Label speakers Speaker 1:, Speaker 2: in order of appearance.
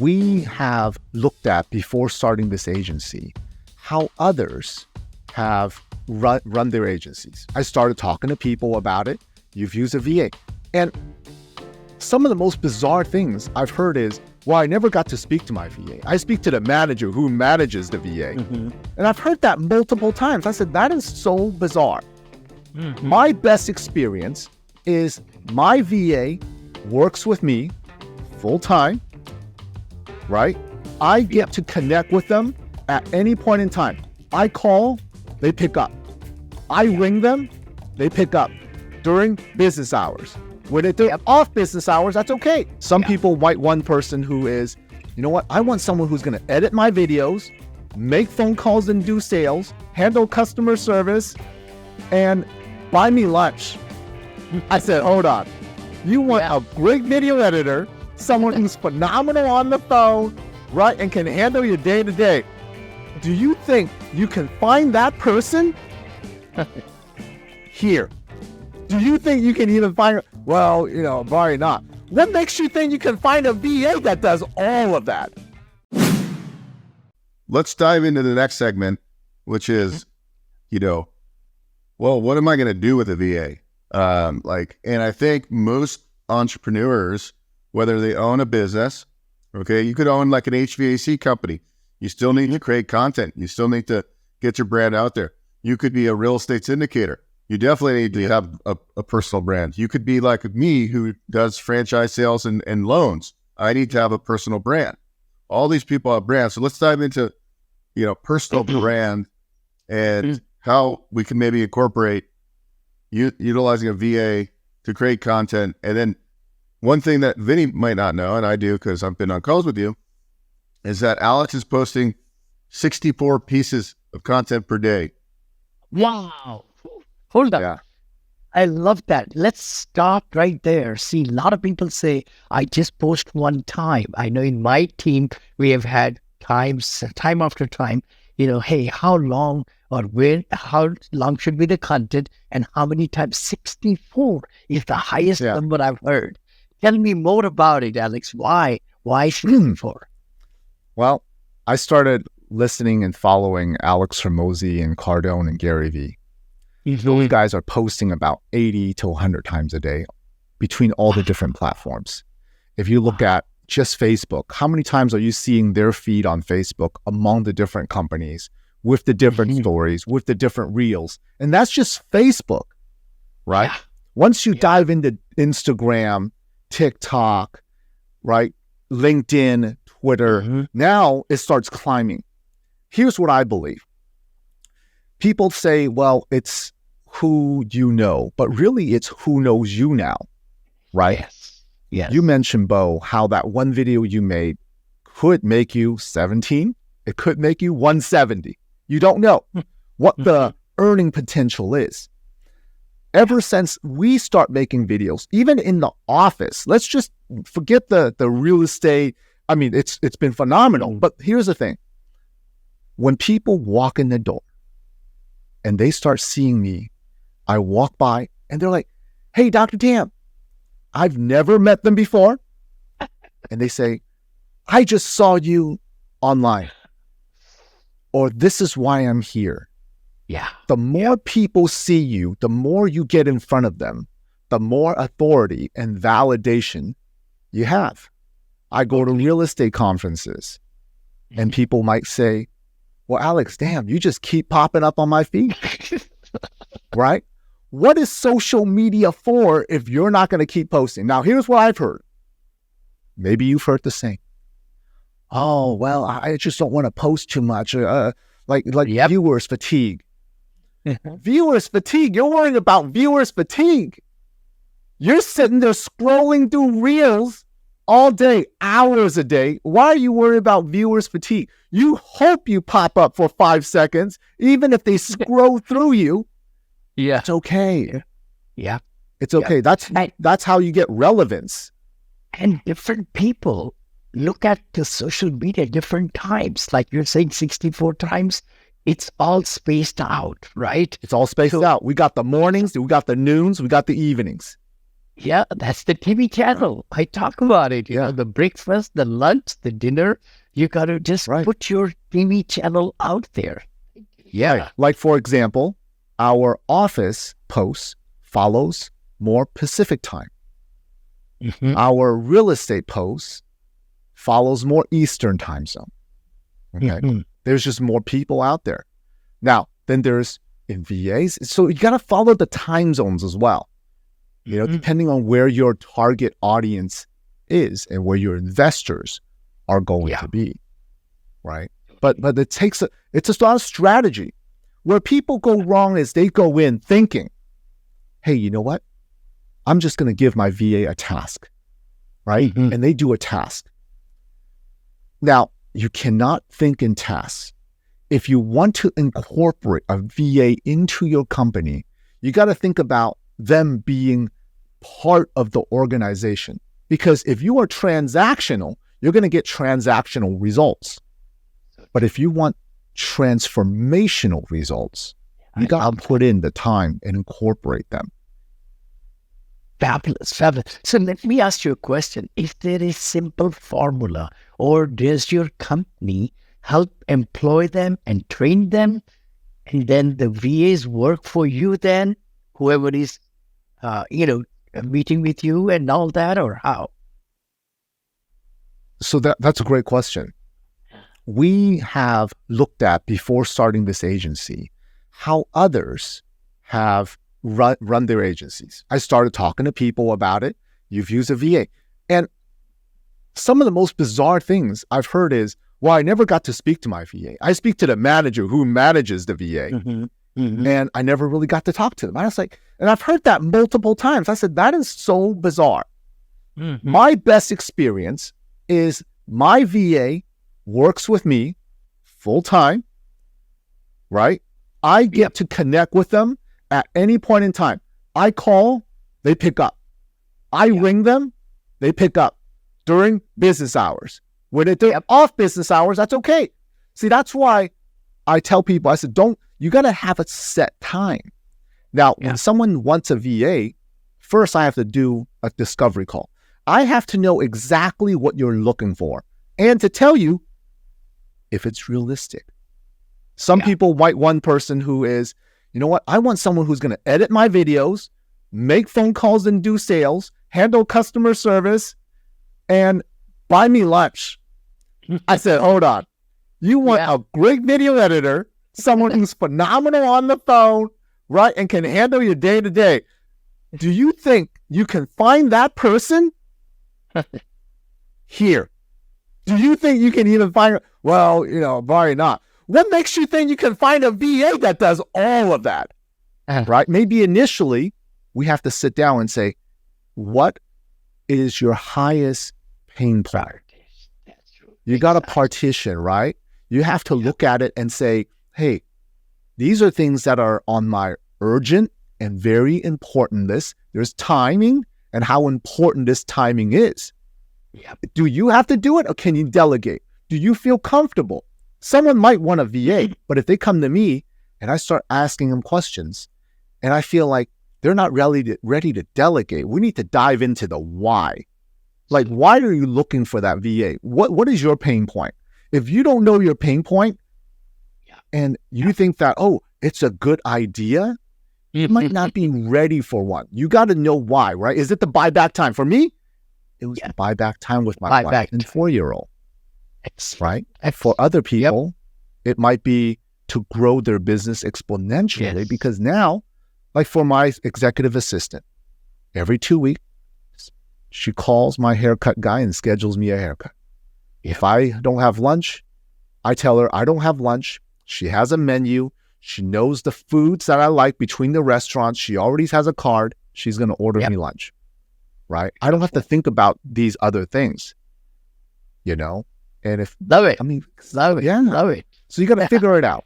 Speaker 1: we have looked at before starting this agency, how others have run their agencies. I started talking to people about it. You've used a VA. And some of the most bizarre things I've heard is, well, I never got to speak to my VA. I speak to the manager who manages the VA. And I've heard that multiple times. I said, that is so bizarre. My best experience is my VA works with me full time, right? I get to connect with them at any point in time. I call, they pick up. I ring them, they pick up during business hours. When they're off business hours, that's okay. Some people might one person who is, you know what? I want someone who's going to edit my videos, make phone calls and do sales, handle customer service, and buy me lunch. I said, hold on. You want a great video editor, someone who's phenomenal on the phone, right, and can handle your day-to-day. Do you think you can find that person here? Do you think you can even find, well, probably not. What makes you think you can find a VA that does all of that?
Speaker 2: Let's dive into the next segment, which is, well, what am I going to do with a VA? And I think most entrepreneurs, whether they own a business, okay, you could own like an HVAC company. You still need to create content. You still need to get your brand out there. You could be a real estate syndicator. You definitely need to have a personal brand. You could be like me who does franchise sales and loans. I need to have a personal brand. All these people have brands. So let's dive into, personal brand and how we can maybe incorporate utilizing a VA to create content. And then one thing that Vinney might not know, and I do because I've been on calls with you, is that Alex is posting 64 pieces of content per day.
Speaker 3: Wow. Hold up.
Speaker 1: Yeah.
Speaker 3: I love that. Let's stop right there. See, a lot of people say, I just post one time. I know in my team, we have had time after time, hey, how long should be the content and how many times? 64 is the highest number I've heard. Tell me more about it, Alex. Why 64?
Speaker 1: Well, I started listening and following Alex Hormozi and Cardone and Gary Vee. Those guys are posting about 80 to 100 times a day between all the different platforms. If you look at just Facebook, how many times are you seeing their feed on Facebook among the different companies with the different stories, with the different reels? And that's just Facebook, right? Yeah. Once you dive into Instagram, TikTok, right? LinkedIn, Twitter, now it starts climbing. Here's what I believe. People say, well, it's who you know, but really it's who knows you now, right?
Speaker 3: Yes.
Speaker 1: You mentioned, Beau, how that one video you made could make you 17. It could make you 170. You don't know what the earning potential is. Ever since we start making videos, even in the office, let's just forget the real estate. I mean, it's been phenomenal. But here's the thing. When people walk in the door and they start seeing me, I walk by and they're like, hey, Dr. Tam. I've never met them before. And they say, I just saw you online. Or this is why I'm here.
Speaker 3: Yeah.
Speaker 1: The more people see you, the more you get in front of them, the more authority and validation you have. I go to real estate conferences and people might say, well, Alex, damn, you just keep popping up on my feed. Right? What is social media for if you're not going to keep posting? Now, here's what I've heard. Maybe you've heard the same. Oh, well, I just don't want to post too much. Like viewers fatigue. Viewers fatigue. You're worrying about viewers fatigue. You're sitting there scrolling through reels all day, hours a day. Why are you worried about viewers fatigue? You hope you pop up for 5 seconds, even if they scroll through you.
Speaker 3: Yeah.
Speaker 1: It's okay.
Speaker 3: Yeah.
Speaker 1: It's okay. That's how you get relevance.
Speaker 3: And different people look at the social media different times. Like you're saying 64 times, it's all spaced out, right?
Speaker 1: It's all spaced out. We got the mornings, we got the noons, we got the evenings.
Speaker 3: Yeah, that's the TV channel. I talk about it. You know, the breakfast, the lunch, the dinner. You got to just put your TV channel out there. Yeah.
Speaker 1: Right. Like, for example, our office posts follows more Pacific time.
Speaker 3: Mhm.
Speaker 1: Our real estate posts follows more Eastern time zone. Okay.
Speaker 3: Mhm.
Speaker 1: There's just more people out there. Now, then there's in VAs. So you got to follow the time zones as well. You know, depending on where your target audience is and where your investors are going to be. Right. But it's a lot of strategy. Where people go wrong is they go in thinking, hey, you know what? I'm just going to give my VA a task, right? And they do a task. Now, you cannot think in tasks. If you want to incorporate a VA into your company, you got to think about them being part of the organization. Because if you are transactional, you're going to get transactional results. But if you want transformational results, you got to put in the time and incorporate them.
Speaker 3: Fabulous, fabulous. So let me ask you a question. If there is simple formula, or does your company help employ them and train them, and then the VAs work for you then, whoever is, meeting with you and all that, or how?
Speaker 1: So that's a great question. We have looked at, before starting this agency, how others have run their agencies. I started talking to people about it. You've used a VA. And some of the most bizarre things I've heard is, well, I never got to speak to my VA. I speak to the manager who manages the VA. And I never really got to talk to them. I was like, and I've heard that multiple times. I said, that is so bizarre. My best experience is my VA works with me full time, right? I get to connect with them at any point in time. I call, they pick up. I ring them, they pick up during business hours. When they're off business hours, that's okay. See, that's why I tell people, I said, you got to have a set time. Now, when someone wants a VA, first I have to do a discovery call. I have to know exactly what you're looking for and to tell you if it's realistic. Some people might want person who is, you know what? I want someone who's going to edit my videos, make phone calls and do sales, handle customer service, and buy me lunch. I said, hold on. You want a great video editor, someone who's phenomenal on the phone, right? And can handle your day to day. Do you think you can find that person here? Do you think you can even find, well, probably not. What makes you think you can find a VA that does all of that? Right? Maybe initially we have to sit down and say, what is your highest pain point? You got to partition, right? You have to look at it and say, hey, these are things that are on my urgent and very important list. There's timing and how important this timing is. Do you have to do it, or can you delegate? Do you feel comfortable? Someone might want a VA, but if they come to me and I start asking them questions and I feel like they're not ready to delegate, we need to dive into the why. Like, why are you looking for that VA? What is your pain point? If you don't know your pain point and you think that, oh, it's a good idea, you might not be ready for one. You got to know why, right? Is it the buyback time? For me, it was the buyback time with my 5 and 4-year-old, right? And for other people, it might be to grow their business exponentially because now, like for my executive assistant, every 2 weeks, she calls my haircut guy and schedules me a haircut. If I don't have lunch, I tell her I don't have lunch. She has a menu. She knows the foods that I like between the restaurants. She already has a card. She's going to order me lunch, right? I don't have to think about these other things, And if
Speaker 3: love it,
Speaker 1: I mean,
Speaker 3: love it.
Speaker 1: love it. So you got to figure it out,